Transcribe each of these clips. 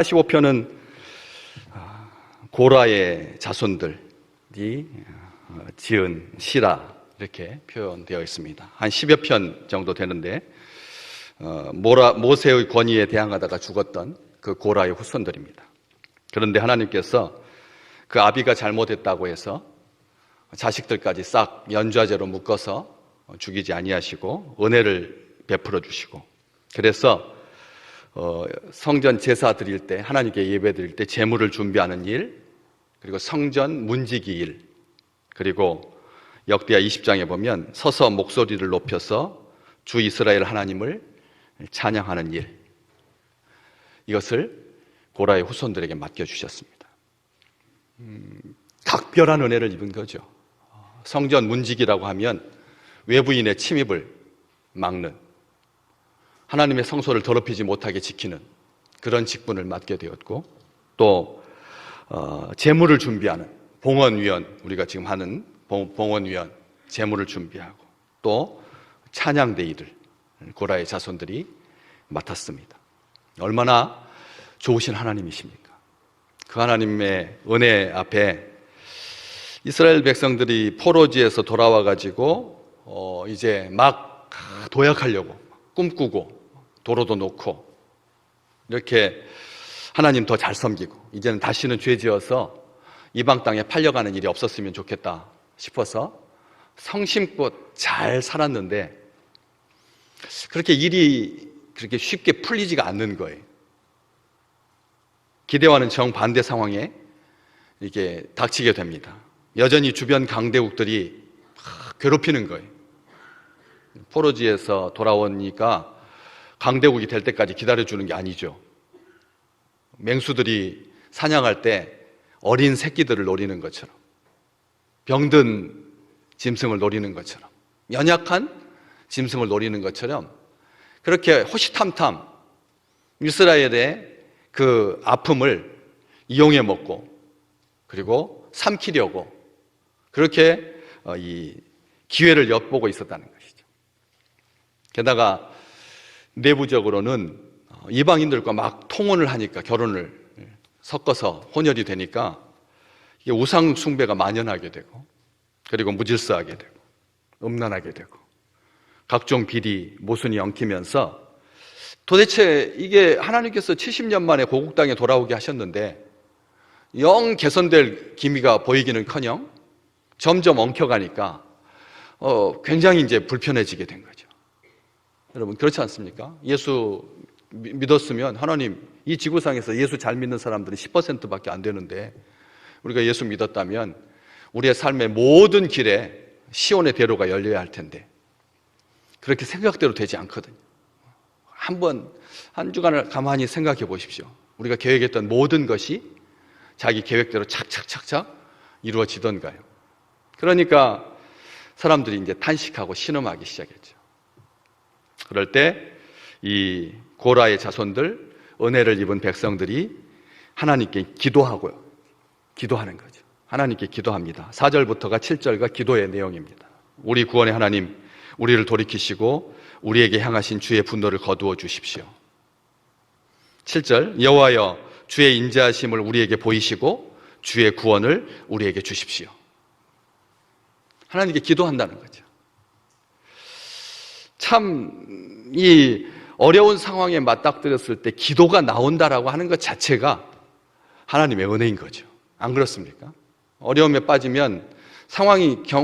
45편은 고라의 자손들이 지은 시라 이렇게 표현되어 있습니다. 한 10여 편 정도 되는데 모세의 권위에 대항하다가 죽었던 그 고라의 후손들입니다. 그런데 하나님께서 그 아비가 잘못했다고 해서 자식들까지 싹 연좌제로 묶어서 죽이지 아니하시고 은혜를 베풀어 주시고, 그래서 성전 제사 드릴 때, 하나님께 예배 드릴 때 제물을 준비하는 일, 그리고 성전 문지기 일, 그리고 역대하 20장에 보면 서서 목소리를 높여서 주 이스라엘 하나님을 찬양하는 일, 이것을 고라의 후손들에게 맡겨주셨습니다. 각별한 은혜를 입은 거죠. 성전 문지기라고 하면 외부인의 침입을 막는, 하나님의 성소를 더럽히지 못하게 지키는 그런 직분을 맡게 되었고, 또 제물을 준비하는 봉헌위원, 우리가 지금 하는 봉헌위원, 제물을 준비하고, 또 찬양대이들 고라의 자손들이 맡았습니다. 얼마나 좋으신 하나님이십니까? 그 하나님의 은혜 앞에 이스라엘 백성들이 포로지에서 돌아와 가지고 이제 막 도약하려고 꿈꾸고 도로도 놓고 이렇게 하나님 더 잘 섬기고, 이제는 다시는 죄 지어서 이방 땅에 팔려가는 일이 없었으면 좋겠다 싶어서 성심껏 잘 살았는데, 그렇게 일이 그렇게 쉽게 풀리지가 않는 거예요. 기대와는 정반대 상황에 이게 닥치게 됩니다. 여전히 주변 강대국들이 괴롭히는 거예요. 포로지에서 돌아오니까 강대국이 될 때까지 기다려주는 게 아니죠. 맹수들이 사냥할 때 어린 새끼들을 노리는 것처럼, 병든 짐승을 노리는 것처럼, 연약한 짐승을 노리는 것처럼, 그렇게 호시탐탐 이스라엘의 그 아픔을 이용해 먹고, 그리고 삼키려고 그렇게 이 기회를 엿보고 있었다는 것이죠. 게다가 내부적으로는 이방인들과 막 통혼을 하니까, 결혼을 섞어서 혼혈이 되니까 이게 우상 숭배가 만연하게 되고, 그리고 무질서하게 되고 음란하게 되고 각종 비리 모순이 엉키면서, 도대체 이게 하나님께서 70년 만에 고국 땅에 돌아오게 하셨는데 영 개선될 기미가 보이기는커녕 점점 엉켜가니까 굉장히 이제 불편해지게 된 거죠. 여러분, 그렇지 않습니까? 예수 믿었으면, 하나님, 이 지구상에서 예수 잘 믿는 사람들이 10%밖에 안 되는데 우리가 예수 믿었다면 우리의 삶의 모든 길에 시온의 대로가 열려야 할 텐데 그렇게 생각대로 되지 않거든요. 한 주간을 가만히 생각해 보십시오. 우리가 계획했던 모든 것이 자기 계획대로 착착착착 이루어지던가요? 그러니까 사람들이 이제 탄식하고 신음하기 시작했죠. 그럴 때 이 고라의 자손들, 은혜를 입은 백성들이 하나님께 기도하는 거죠. 하나님께 기도합니다. 4절부터가 7절과 기도의 내용입니다. 우리 구원의 하나님, 우리를 돌이키시고 우리에게 향하신 주의 분노를 거두어 주십시오. 7절, 여호와여 주의 인자하심을 우리에게 보이시고 주의 구원을 우리에게 주십시오. 하나님께 기도한다는 거죠. 참 이 어려운 상황에 맞닥뜨렸을 때 기도가 나온다라고 하는 것 자체가 하나님의 은혜인 거죠. 안 그렇습니까? 어려움에 빠지면,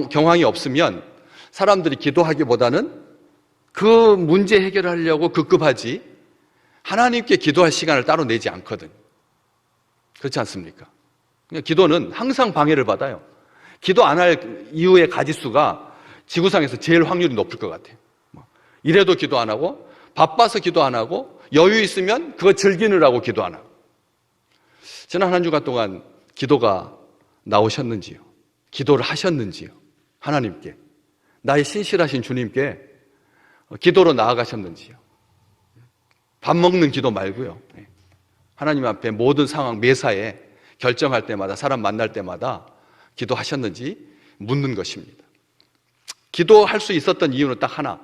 경황이 없으면 사람들이 기도하기보다는 그 문제 해결하려고 급급하지 하나님께 기도할 시간을 따로 내지 않거든요. 그렇지 않습니까? 기도는 항상 방해를 받아요. 기도 안 할 이유의 가지수가 지구상에서 제일 확률이 높을 것 같아요. 이래도 기도 안 하고, 바빠서 기도 안 하고, 여유 있으면 그거 즐기느라고 기도 안 하고. 지난 한 주간 동안 기도가 나오셨는지요? 기도를 하셨는지요? 하나님께, 나의 신실하신 주님께 기도로 나아가셨는지요? 밥 먹는 기도 말고요. 하나님 앞에 모든 상황, 매사에 결정할 때마다, 사람 만날 때마다 기도하셨는지 묻는 것입니다. 기도할 수 있었던 이유는 딱 하나,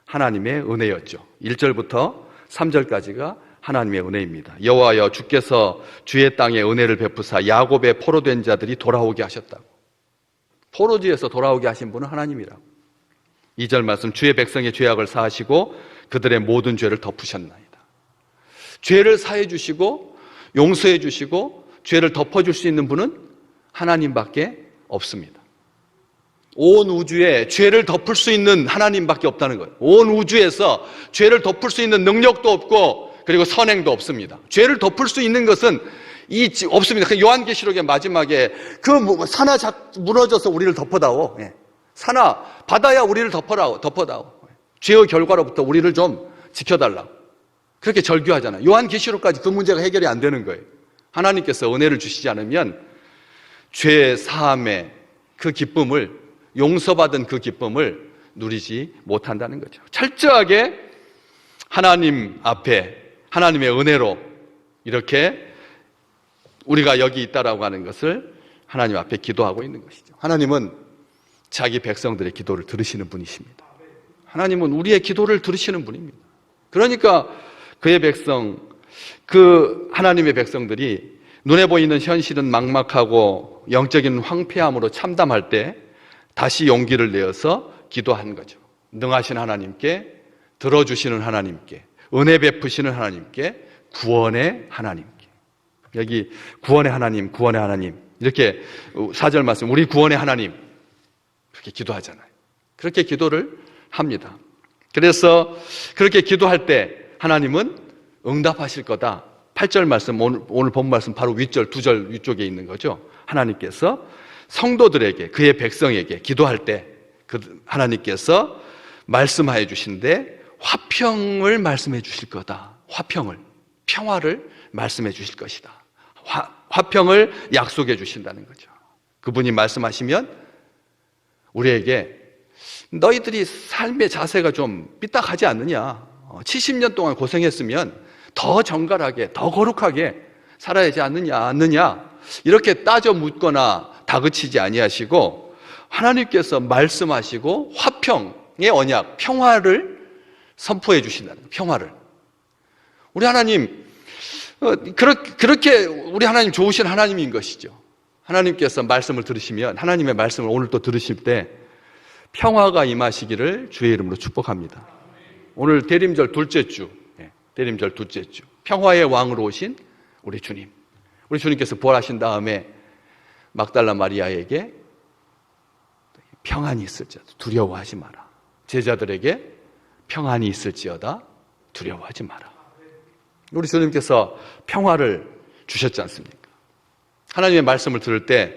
하나님의 은혜였죠. 1절부터 3절까지가 하나님의 은혜입니다. 여호와여 주께서 주의 땅에 은혜를 베푸사 야곱의 포로된 자들이 돌아오게 하셨다고. 포로지에서 돌아오게 하신 분은 하나님이라고. 2절 말씀, 주의 백성의 죄악을 사하시고 그들의 모든 죄를 덮으셨나이다. 죄를 사해 주시고 용서해 주시고 죄를 덮어줄 수 있는 분은 하나님밖에 없습니다. 온 우주에 죄를 덮을 수 있는 하나님밖에 없다는 거예요. 온 우주에서 죄를 덮을 수 있는 능력도 없고 그리고 선행도 없습니다. 죄를 덮을 수 있는 것은 없습니다. 그 요한계시록의 마지막에 그 산하 무너져서 우리를 덮어다오. 산하 바다야 우리를 덮어다오. 죄의 결과로부터 우리를 좀 지켜달라고. 그렇게 절규하잖아요. 요한계시록까지 그 문제가 해결이 안 되는 거예요. 하나님께서 은혜를 주시지 않으면 죄 사함의 그 기쁨을, 용서받은 그 기쁨을 누리지 못한다는 거죠. 철저하게 하나님 앞에 하나님의 은혜로 이렇게 우리가 여기 있다라고 하는 것을 하나님 앞에 기도하고 있는 것이죠. 하나님은 자기 백성들의 기도를 들으시는 분이십니다. 하나님은 우리의 기도를 들으시는 분입니다. 그러니까 그의 백성, 그 하나님의 백성들이 눈에 보이는 현실은 막막하고 영적인 황폐함으로 참담할 때 다시 용기를 내어서 기도한 거죠. 능하신 하나님께, 들어주시는 하나님께, 은혜 베푸시는 하나님께, 구원의 하나님께. 여기 구원의 하나님, 구원의 하나님 이렇게 4절 말씀, 우리 구원의 하나님 그렇게 기도하잖아요. 그렇게 기도를 합니다. 그래서 그렇게 기도할 때 하나님은 응답하실 거다. 8절 말씀, 오늘 본 말씀 바로 윗절, 2절 위쪽에 있는 거죠. 하나님께서 성도들에게, 그의 백성에게 기도할 때 하나님께서 말씀하여 주신데 화평을 말씀해 주실 거다. 화평을, 평화를 말씀해 주실 것이다. 화평을 약속해 주신다는 거죠. 그분이 말씀하시면 우리에게 너희들이 삶의 자세가 좀 삐딱하지 않느냐, 70년 동안 고생했으면 더 정갈하게, 더 거룩하게 살아야 하지 않느냐 이렇게 따져 묻거나 다그치지 아니하시고 하나님께서 말씀하시고 화평의 언약, 평화를 선포해 주신다는 거예요. 평화를. 우리 하나님 그렇게 우리 하나님 좋으신 하나님인 것이죠. 하나님께서 말씀을 들으시면, 하나님의 말씀을 오늘 또 들으실 때 평화가 임하시기를 주의 이름으로 축복합니다. 오늘 대림절 둘째 주, 대림절 둘째 주, 평화의 왕으로 오신 우리 주님, 우리 주님께서 부활하신 다음에 막달라 마리아에게 평안이 있을지어다 두려워하지 마라. 제자들에게 평안이 있을지어다 두려워하지 마라. 우리 주님께서 평화를 주셨지 않습니까? 하나님의 말씀을 들을 때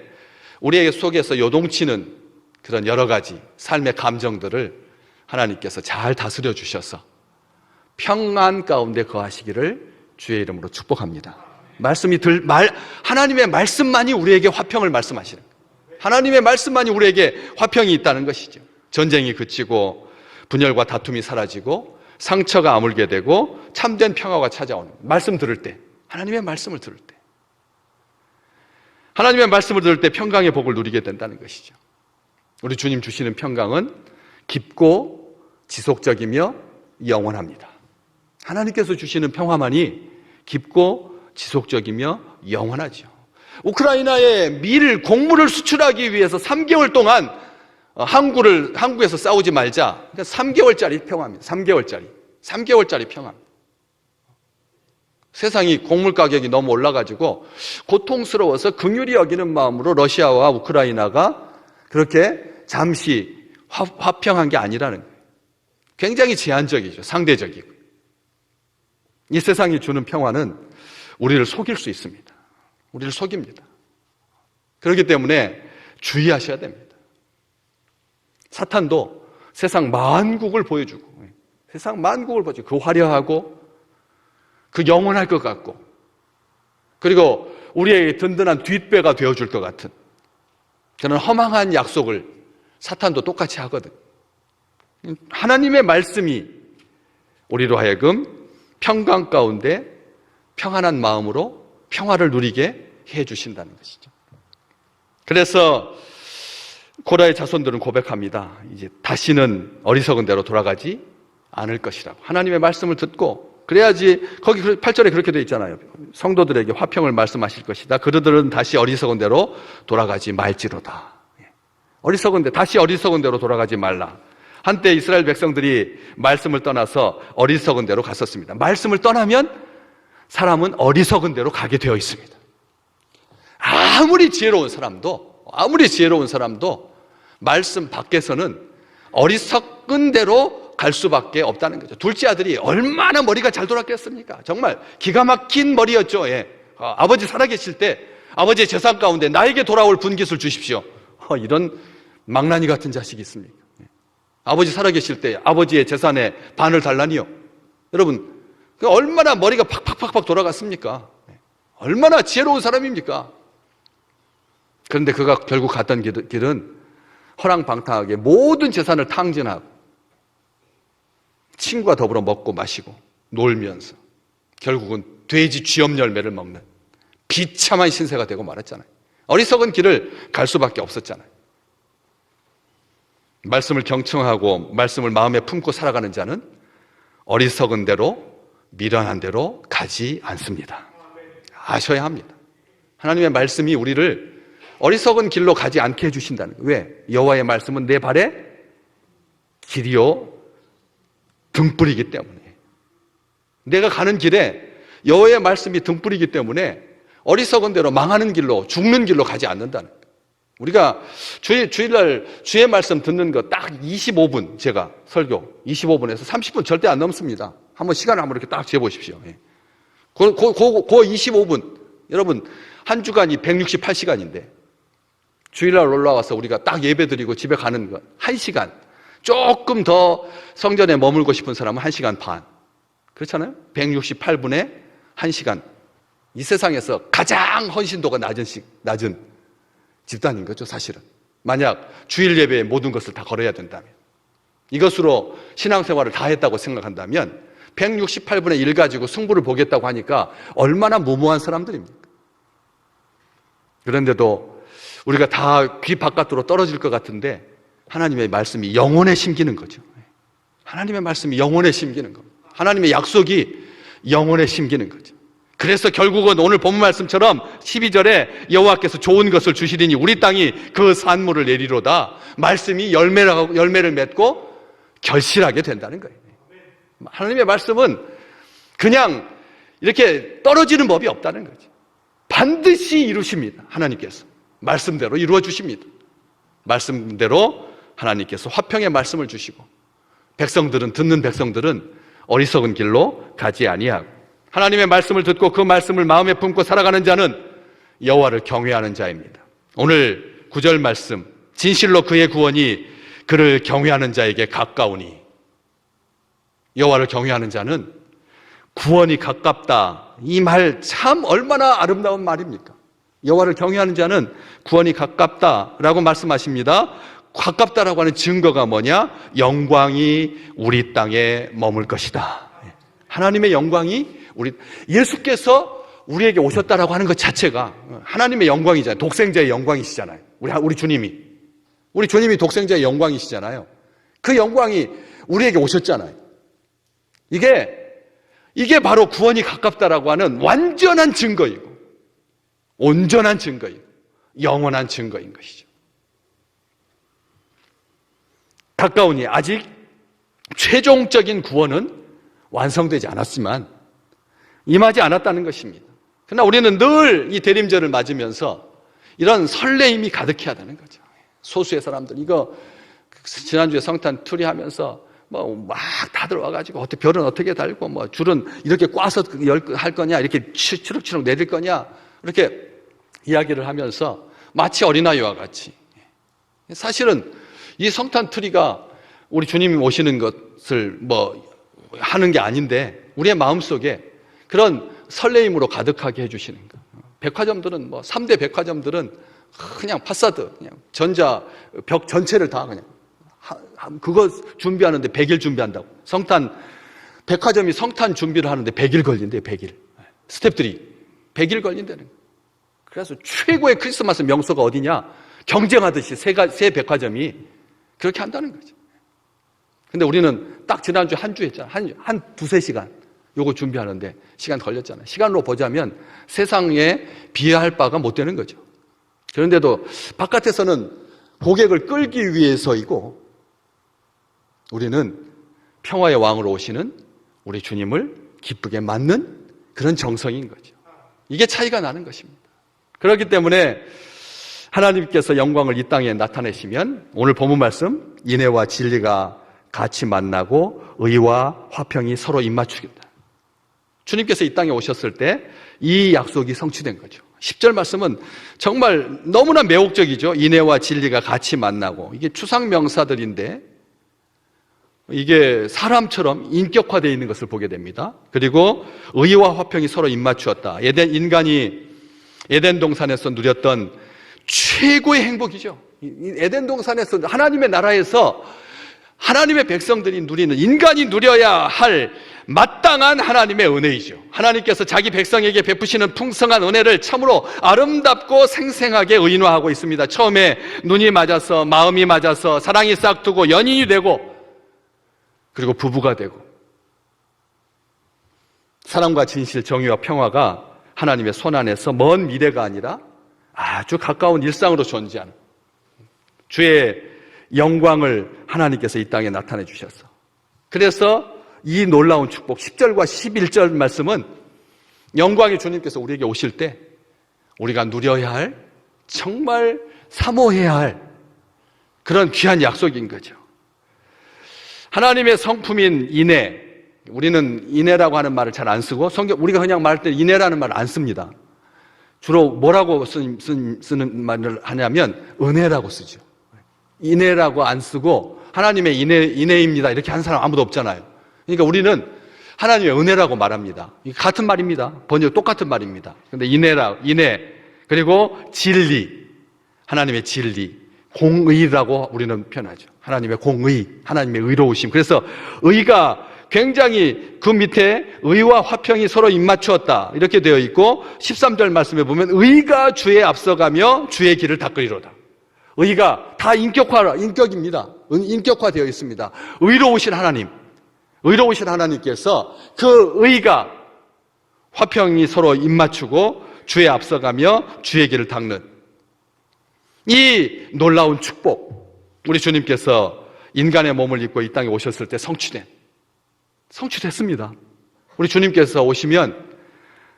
우리에게 속에서 요동치는 그런 여러 가지 삶의 감정들을 하나님께서 잘 다스려 주셔서 평안 가운데 거하시기를 주의 이름으로 축복합니다. 하나님의 말씀만이 우리에게 화평을 말씀하시는 거예요. 하나님의 말씀만이 우리에게 화평이 있다는 것이죠. 전쟁이 그치고 분열과 다툼이 사라지고 상처가 아물게 되고 참된 평화가 찾아오는 거예요. 말씀 들을 때, 하나님의 말씀을 들을 때, 하나님의 말씀을 들을 때 평강의 복을 누리게 된다는 것이죠. 우리 주님 주시는 평강은 깊고 지속적이며 영원합니다. 하나님께서 주시는 평화만이 깊고 지속적이며 영원하죠. 우크라이나에 곡물을 수출하기 위해서 3개월 동안 한국에서 싸우지 말자. 3개월짜리 평화입니다. 3개월짜리 평화. 세상이 곡물 가격이 너무 올라가지고 고통스러워서 긍휼히 여기는 마음으로 러시아와 우크라이나가 그렇게 잠시 화평한 게 아니라는 거예요. 굉장히 제한적이죠. 상대적이고. 이 세상이 주는 평화는 우리를 속일 수 있습니다. 우리를 속입니다. 그렇기 때문에 주의하셔야 됩니다. 사탄도 세상 만국을 보여주고, 그 화려하고 그 영원할 것 같고, 그리고 우리에게 든든한 뒷배가 되어줄 것 같은 그런 허망한 약속을 사탄도 똑같이 하거든. 하나님의 말씀이 우리로 하여금 평강 가운데 평안한 마음으로 평화를 누리게 해주신다는 것이죠. 그래서 고라의 자손들은 고백합니다. 이제 다시는 어리석은 대로 돌아가지 않을 것이라고. 하나님의 말씀을 듣고 그래야지, 거기 8절에 그렇게 되어 있잖아요. 성도들에게 화평을 말씀하실 것이다. 그들은 다시 어리석은 대로 돌아가지 말지로다. 어리석은 데, 다시 어리석은 대로 돌아가지 말라. 한때 이스라엘 백성들이 말씀을 떠나서 어리석은 대로 갔었습니다. 말씀을 떠나면 사람은 어리석은 대로 가게 되어 있습니다. 아무리 지혜로운 사람도 말씀 밖에서는 어리석은 대로 갈 수밖에 없다는 거죠. 둘째 아들이 얼마나 머리가 잘 돌았겠습니까? 정말 기가 막힌 머리였죠. 예. 아버지 살아계실 때 아버지의 재산 가운데 나에게 돌아올 분깃을 주십시오. 이런 망나니 같은 자식이 있습니까? 예. 아버지 살아계실 때 아버지의 재산의 반을 달라니요. 여러분, 얼마나 머리가 팍팍팍팍 돌아갔습니까? 예. 얼마나 지혜로운 사람입니까? 그런데 그가 결국 갔던 길은 허랑방탕하게 모든 재산을 탕진하고 친구와 더불어 먹고 마시고 놀면서 결국은 돼지 쥐염 열매를 먹는 비참한 신세가 되고 말았잖아요. 어리석은 길을 갈 수밖에 없었잖아요. 말씀을 경청하고 말씀을 마음에 품고 살아가는 자는 어리석은 대로 미련한 대로 가지 않습니다. 아셔야 합니다. 하나님의 말씀이 우리를 어리석은 길로 가지 않게 해주신다는 거예요. 왜? 여호와의 말씀은 내 발에 길이요 등불이기 때문에. 내가 가는 길에 여호와의 말씀이 등불이기 때문에 어리석은 대로 망하는 길로, 죽는 길로 가지 않는다는 거예요. 우리가 주일날 주의 말씀 듣는 거 딱 25분, 제가 설교 25분에서 30분 절대 안 넘습니다. 한번 시간을 한번 이렇게 딱 재보십시오. 그 25분, 여러분 한 주간이 168시간인데 주일날 올라와서 우리가 딱 예배 드리고 집에 가는 거 1시간, 조금 더 성전에 머물고 싶은 사람은 1시간 반. 그렇잖아요? 168분에 1시간. 이 세상에서 가장 헌신도가 낮은 집단인 거죠, 사실은. 만약 주일 예배에 모든 것을 다 걸어야 된다면, 이것으로 신앙생활을 다 했다고 생각한다면 168분의 1 가지고 승부를 보겠다고 하니까 얼마나 무모한 사람들입니까? 그런데도 우리가 다 귀 바깥으로 떨어질 것 같은데 하나님의 말씀이 영혼에 심기는 거죠. 하나님의 말씀이 영혼에 심기는 겁니다. 하나님의 약속이 영혼에 심기는 거죠. 그래서 결국은 오늘 본문 말씀처럼 12절에 여호와께서 좋은 것을 주시리니 우리 땅이 그 산물을 내리로다. 말씀이 열매를 맺고 결실하게 된다는 거예요. 하나님의 말씀은 그냥 이렇게 떨어지는 법이 없다는 거죠. 반드시 이루십니다. 하나님께서 말씀대로 이루어 주십니다. 말씀대로 하나님께서 화평의 말씀을 주시고 듣는 백성들은 어리석은 길로 가지 아니하고 하나님의 말씀을 듣고 그 말씀을 마음에 품고 살아가는 자는 여호와를 경외하는 자입니다. 오늘 9절 말씀, 진실로 그의 구원이 그를 경외하는 자에게 가까우니. 여호와를 경외하는 자는 구원이 가깝다. 이 말 참 얼마나 아름다운 말입니까? 여호와를 경외하는 자는 구원이 가깝다라고 말씀하십니다. 가깝다라고 하는 증거가 뭐냐? 영광이 우리 땅에 머물 것이다. 하나님의 영광이 예수께서 우리에게 오셨다라고 하는 것 자체가 하나님의 영광이잖아요. 독생자의 영광이시잖아요. 우리 주님이 독생자의 영광이시잖아요. 그 영광이 우리에게 오셨잖아요. 이게 바로 구원이 가깝다라고 하는 완전한 증거이고 온전한 증거이고 영원한 증거인 것이죠. 가까우니 아직 최종적인 구원은 완성되지 않았지만 임하지 않았다는 것입니다. 그러나 우리는 늘 이 대림절을 맞으면서 이런 설레임이 가득해야 되는 거죠. 소수의 사람들, 이거 지난주에 성탄 투리 하면서 막 다들 와가지고 별은 어떻게 달고 줄은 이렇게 꽈서 할 거냐, 이렇게 추룩추룩 내릴 거냐, 이렇게 이야기를 하면서 마치 어린아이와 같이. 사실은 이 성탄 트리가 우리 주님이 오시는 것을 하는 게 아닌데 우리의 마음속에 그런 설레임으로 가득하게 해주시는 거. 백화점들은 3대 백화점들은 그냥 파사드, 그냥 전자 벽 전체를 다 그냥 그거 준비하는데 100일 준비한다고. 백화점이 성탄 준비를 하는데 100일 걸린대요. 100일. 스태프들이 100일 걸린다는 거예요. 그래서 최고의 크리스마스 명소가 어디냐? 경쟁하듯이 세 백화점이 그렇게 한다는 거죠. 근데 우리는 딱 지난주 한 주 했잖아. 한 두세 시간. 요거 준비하는데 시간 걸렸잖아요. 시간으로 보자면 세상에 비할 바가 못 되는 거죠. 그런데도 바깥에서는 고객을 끌기 위해서이고 우리는 평화의 왕으로 오시는 우리 주님을 기쁘게 맞는 그런 정성인 거죠. 이게 차이가 나는 것입니다. 그렇기 때문에 하나님께서 영광을 이 땅에 나타내시면 오늘 본문 말씀 인애와 진리가 같이 만나고 의와 화평이 서로 입맞추겠다. 주님께서 이 땅에 오셨을 때 이 약속이 성취된 거죠. 10절 말씀은 정말 너무나 매혹적이죠. 인애와 진리가 같이 만나고 이게 추상 명사들인데 이게 사람처럼 인격화되어 있는 것을 보게 됩니다. 그리고 의와 화평이 서로 입맞추었다. 인간이 에덴 동산에서 누렸던 최고의 행복이죠. 에덴 동산에서 하나님의 나라에서 하나님의 백성들이 누리는, 인간이 누려야 할 마땅한 하나님의 은혜이죠. 하나님께서 자기 백성에게 베푸시는 풍성한 은혜를 참으로 아름답고 생생하게 의인화하고 있습니다. 처음에 눈이 맞아서, 마음이 맞아서, 사랑이 싹트고 연인이 되고, 그리고 부부가 되고, 사랑과 진실, 정의와 평화가 하나님의 손 안에서 먼 미래가 아니라 아주 가까운 일상으로 존재하는 주의 영광을 하나님께서 이 땅에 나타내 주셨어. 그래서 이 놀라운 축복 10절과 11절 말씀은 영광의 주님께서 우리에게 오실 때 우리가 누려야 할, 정말 사모해야 할 그런 귀한 약속인 거죠. 하나님의 성품인 인애, 우리는 인애라고 하는 말을 잘 안 쓰고 우리가 그냥 말할 때 인애라는 말을 안 씁니다. 주로 뭐라고 쓰는 말을 하냐면 은혜라고 쓰죠. 인애라고 안 쓰고 하나님의 인애입니다 이렇게 하는 사람 아무도 없잖아요. 그러니까 우리는 하나님의 은혜라고 말합니다. 같은 말입니다. 번역 똑같은 말입니다. 근데 인애 그리고 진리, 하나님의 진리, 공의라고 우리는 표현하죠. 하나님의 공의, 하나님의 의로우심. 그래서 의가 굉장히 그 밑에 의와 화평이 서로 입맞추었다 이렇게 되어 있고 13절 말씀에 보면 의가 주에 앞서가며 주의 길을 닦으리로다. 의가 다 인격입니다. 인격화되어 있습니다. 의로우신 하나님께서 그 의가 화평이 서로 입맞추고 주에 앞서가며 주의 길을 닦는 이 놀라운 축복, 우리 주님께서 인간의 몸을 입고 이 땅에 오셨을 때 성취됐습니다. 우리 주님께서 오시면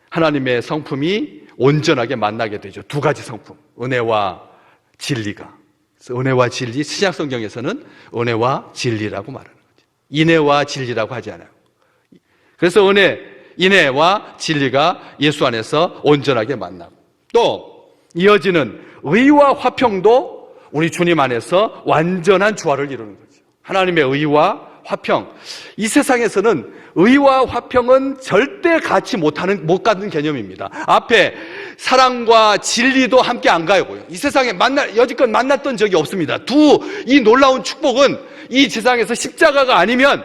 하나님의 성품이 온전하게 만나게 되죠. 두 가지 성품, 은혜와 진리가. 그래서 은혜와 진리, 신약 성경에서는 은혜와 진리라고 말하는 거죠. 인애와 진리라고 하지 않아요. 그래서 인애와 진리가 예수 안에서 온전하게 만나고, 또 이어지는 의와 화평도 우리 주님 안에서 완전한 조화를 이루는 거죠. 하나님의 의와 화평. 이 세상에서는 의와 화평은 절대 같이 못 갖는 개념입니다. 앞에 사랑과 진리도 함께 안 가고요. 이 세상에 여지껏 만났던 적이 없습니다. 이 놀라운 축복은 이 세상에서 십자가가 아니면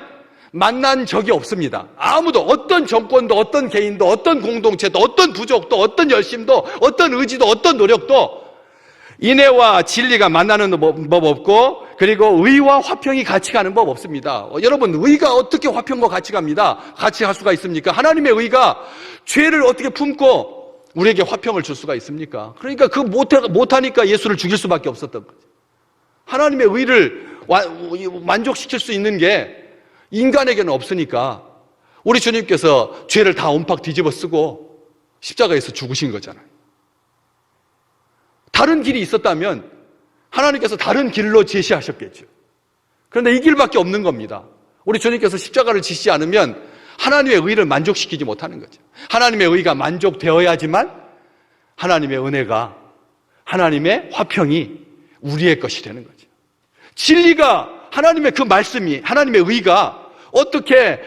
만난 적이 없습니다. 아무도, 어떤 정권도, 어떤 개인도, 어떤 공동체도, 어떤 부족도, 어떤 열심도, 어떤 의지도, 어떤 노력도 인애와 진리가 만나는 법 없고, 그리고 의와 화평이 같이 가는 법 없습니다. 여러분, 의가 어떻게 화평과 같이 갑니다? 같이 갈 수가 있습니까? 하나님의 의가 죄를 어떻게 품고 우리에게 화평을 줄 수가 있습니까? 그러니까 못하니까 예수를 죽일 수밖에 없었던 거죠. 하나님의 의를 만족시킬 수 있는 게 인간에게는 없으니까 우리 주님께서 죄를 다 옴팍 뒤집어 쓰고 십자가에서 죽으신 거잖아요. 다른 길이 있었다면 하나님께서 다른 길로 제시하셨겠죠. 그런데 이 길밖에 없는 겁니다. 우리 주님께서 십자가를 지시지 않으면 하나님의 의를 만족시키지 못하는 거죠. 하나님의 의가 만족되어야지만 하나님의 은혜가, 하나님의 화평이 우리의 것이 되는 거죠. 진리가, 하나님의 그 말씀이, 하나님의 의가 어떻게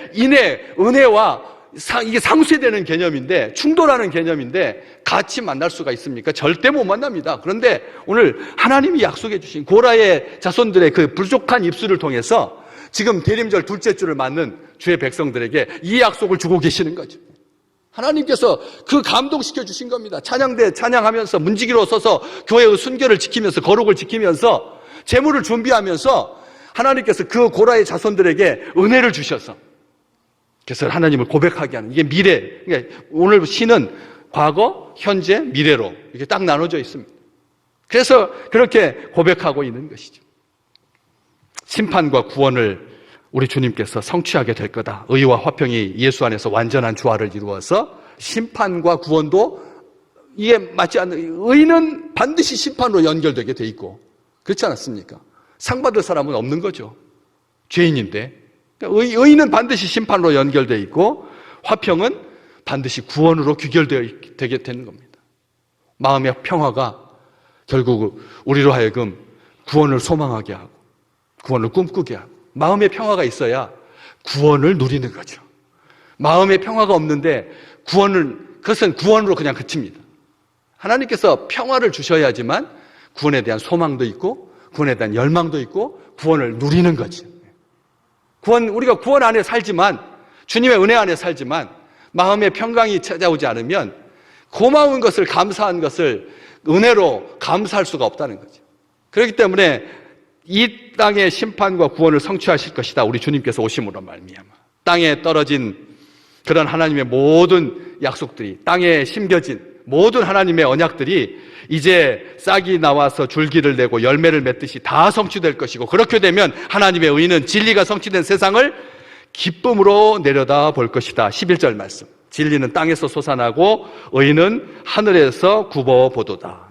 은혜와 이게 상쇄되는 개념인데, 충돌하는 개념인데 같이 만날 수가 있습니까? 절대 못 만납니다. 그런데 오늘 하나님이 약속해 주신 고라의 자손들의 그 부족한 입술을 통해서 지금 대림절 둘째 주를 맞는 주의 백성들에게 이 약속을 주고 계시는 거죠. 하나님께서 그 감동시켜 주신 겁니다. 찬양대 찬양하면서 문지기로 서서 교회의 순결을 지키면서, 거룩을 지키면서, 제물을 준비하면서 하나님께서 그 고라의 자손들에게 은혜를 주셔서 그래서 하나님을 고백하게 하는, 이게 미래. 그러니까 오늘 시는 과거, 현재, 미래로 이렇게 딱 나눠져 있습니다. 그래서 그렇게 고백하고 있는 것이죠. 심판과 구원을 우리 주님께서 성취하게 될 거다. 의와 화평이 예수 안에서 완전한 조화를 이루어서 심판과 구원도 이게 맞지 않는, 의는 반드시 심판으로 연결되게 돼 있고, 그렇지 않았습니까? 상 받을 사람은 없는 거죠. 죄인인데. 의는 반드시 심판으로 연결되어 있고, 화평은 반드시 구원으로 귀결되게 되는 겁니다. 마음의 평화가 결국 우리로 하여금 구원을 소망하게 하고, 구원을 꿈꾸게 하고, 마음의 평화가 있어야 구원을 누리는 거죠. 마음의 평화가 없는데 그것은 구원으로 그냥 그칩니다. 하나님께서 평화를 주셔야지만 구원에 대한 소망도 있고, 구원에 대한 열망도 있고, 구원을 누리는 거죠. 우리가 구원 안에 살지만, 주님의 은혜 안에 살지만, 마음의 평강이 찾아오지 않으면 고마운 것을, 감사한 것을 은혜로 감사할 수가 없다는 거죠. 그렇기 때문에 이 땅의 심판과 구원을 성취하실 것이다. 우리 주님께서 오심으로 말미암아 땅에 떨어진 그런 하나님의 모든 약속들이, 땅에 심겨진 모든 하나님의 언약들이 이제 싹이 나와서 줄기를 내고 열매를 맺듯이 다 성취될 것이고, 그렇게 되면 하나님의 의는 진리가 성취된 세상을 기쁨으로 내려다 볼 것이다. 11절 말씀. 진리는 땅에서 솟아나고 의는 하늘에서 굽어보도다.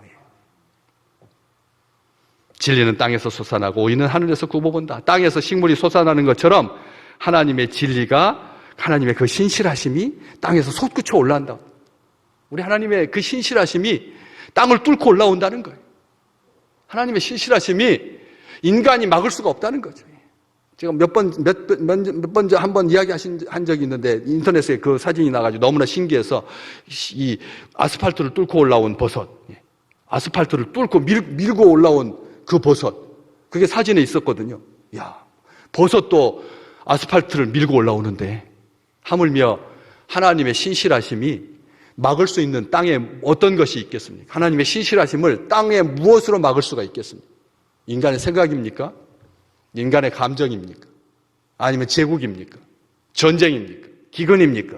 진리는 땅에서 솟아나고 의는 하늘에서 굽어본다. 땅에서 식물이 솟아나는 것처럼 하나님의 진리가, 하나님의 그 신실하심이 땅에서 솟구쳐 올라온다. 우리 하나님의 그 신실하심이 땅을 뚫고 올라온다는 거예요. 하나님의 신실하심이 인간이 막을 수가 없다는 거죠. 제가 한 번 이야기한 적이 있는데, 인터넷에 그 사진이 나가지고 너무나 신기해서, 이 아스팔트를 뚫고 올라온 버섯, 아스팔트를 뚫고 밀고 올라온 그 버섯, 그게 사진에 있었거든요. 야, 버섯도 아스팔트를 밀고 올라오는데, 하물며 하나님의 신실하심이 막을 수 있는 땅에 어떤 것이 있겠습니까? 하나님의 신실하심을 땅에 무엇으로 막을 수가 있겠습니까? 인간의 생각입니까? 인간의 감정입니까? 아니면 제국입니까? 전쟁입니까? 기근입니까?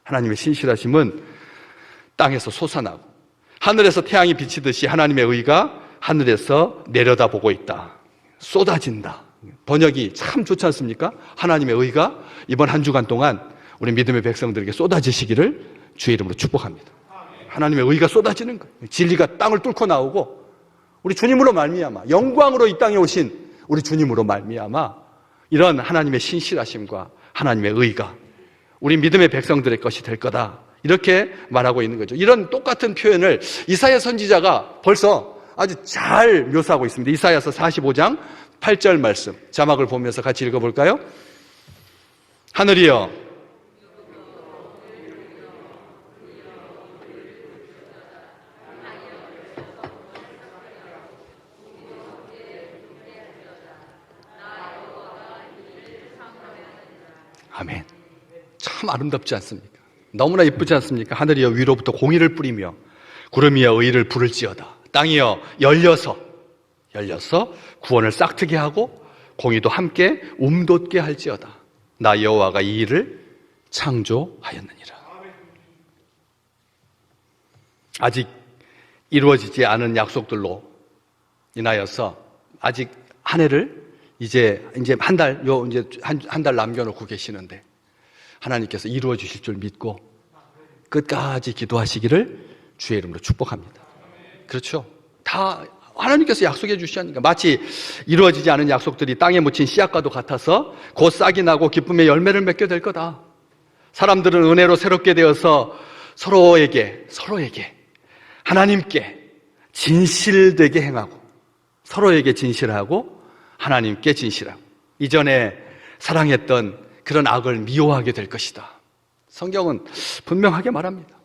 하나님의 신실하심은 땅에서 솟아나고, 하늘에서 태양이 비치듯이 하나님의 의가 하늘에서 내려다보고 있다. 쏟아진다. 번역이 참 좋지 않습니까? 하나님의 의가 이번 한 주간 동안 우리 믿음의 백성들에게 쏟아지시기를 주의 이름으로 축복합니다. 하나님의 의가 쏟아지는 거예요. 진리가 땅을 뚫고 나오고, 우리 주님으로 말미암아, 영광으로 이 땅에 오신 우리 주님으로 말미암아 이런 하나님의 신실하심과 하나님의 의가 우리 믿음의 백성들의 것이 될 거다. 이렇게 말하고 있는 거죠. 이런 똑같은 표현을 이사야 선지자가 벌써 아주 잘 묘사하고 있습니다. 이사야서 45장 8절 말씀, 자막을 보면서 같이 읽어볼까요? 하늘이여, 아멘. 참 아름답지 않습니까? 너무나 예쁘지 않습니까? 하늘이여 위로부터 공의를 뿌리며 구름이여 의를 부를지어다. 땅이여 열려서 구원을 싹트게 하고 공의도 함께 움돋게 할지어다. 나 여호와가 이 일을 창조하였느니라. 아직 이루어지지 않은 약속들로 인하여서 아직 한 해를 이제 한 달 남겨놓고 계시는데, 하나님께서 이루어 주실 줄 믿고 끝까지 기도하시기를 주의 이름으로 축복합니다. 그렇죠? 다 하나님께서 약속해 주시니까, 마치 이루어지지 않은 약속들이 땅에 묻힌 씨앗과도 같아서 곧 싹이 나고 기쁨의 열매를 맺게 될 거다. 사람들은 은혜로 새롭게 되어서 서로에게 하나님께 진실되게 행하고, 서로에게 진실하고 하나님께 진실하고, 이전에 사랑했던 그런 악을 미워하게 될 것이다. 성경은 분명하게 말합니다.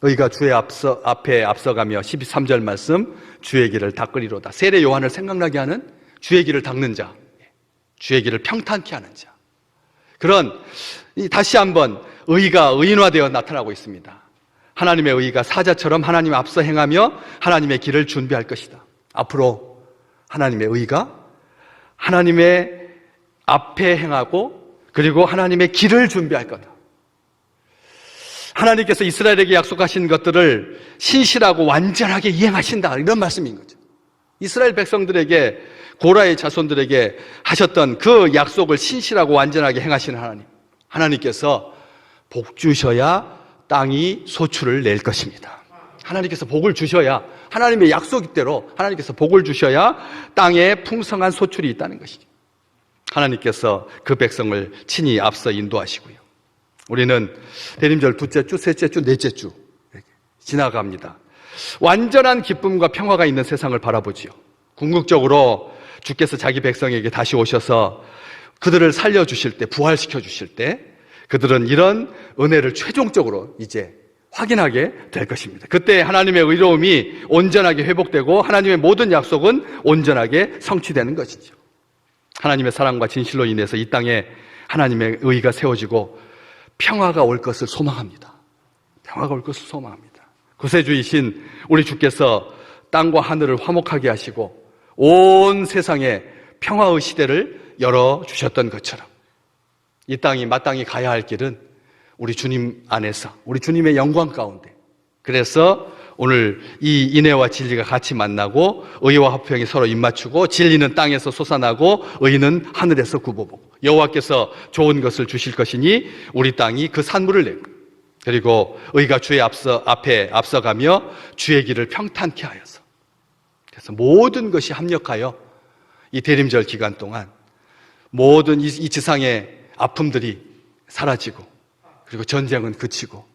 의가 주의 앞에 앞서가며 13절 말씀, 주의 길을 닦으리로다. 세례 요한을 생각나게 하는 주의 길을 닦는 자, 주의 길을 평탄케 하는 자, 그런 다시 한번 의가 의인화되어 나타나고 있습니다. 하나님의 의가 사자처럼 하나님 앞서 행하며 하나님의 길을 준비할 것이다. 앞으로 하나님의 의가 하나님의 앞에 행하고 그리고 하나님의 길을 준비할 거다. 하나님께서 이스라엘에게 약속하신 것들을 신실하고 완전하게 이행하신다, 이런 말씀인 거죠. 이스라엘 백성들에게, 고라의 자손들에게 하셨던 그 약속을 신실하고 완전하게 행하시는 하나님, 하나님께서 복 주셔야 땅이 소출을 낼 것입니다. 하나님께서 복을 주셔야, 하나님의 약속대로 하나님께서 복을 주셔야 땅에 풍성한 소출이 있다는 것이죠. 하나님께서 그 백성을 친히 앞서 인도하시고요. 우리는 대림절 둘째 주, 셋째 주, 넷째 주 지나갑니다. 완전한 기쁨과 평화가 있는 세상을 바라보지요. 궁극적으로 주께서 자기 백성에게 다시 오셔서 그들을 살려주실 때, 부활시켜 주실 때 그들은 이런 은혜를 최종적으로 이제 확인하게 될 것입니다. 그때 하나님의 의로움이 온전하게 회복되고 하나님의 모든 약속은 온전하게 성취되는 것이죠. 하나님의 사랑과 진실로 인해서 이 땅에 하나님의 의가 세워지고 평화가 올 것을 소망합니다. 평화가 올 것을 소망합니다. 구세주이신 우리 주께서 땅과 하늘을 화목하게 하시고 온 세상에 평화의 시대를 열어주셨던 것처럼 이 땅이 마땅히 가야 할 길은 우리 주님 안에서, 우리 주님의 영광 가운데, 그래서 오늘 이 인애와 진리가 같이 만나고 의와 화평이 서로 입맞추고 진리는 땅에서 솟아나고 의는 하늘에서 굽어보고 여호와께서 좋은 것을 주실 것이니 우리 땅이 그 산물을 내고 그리고 의가 주의 앞에 앞서가며 주의 길을 평탄케 하여서, 그래서 모든 것이 합력하여 이 대림절 기간 동안 모든 이 지상의 아픔들이 사라지고 그리고 전쟁은 그치고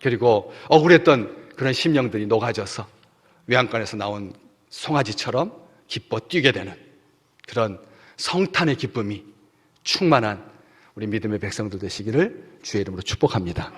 그리고 억울했던 그런 심령들이 녹아져서 외양간에서 나온 송아지처럼 기뻐 뛰게 되는 그런 성탄의 기쁨이 충만한 우리 믿음의 백성들 되시기를 주의 이름으로 축복합니다.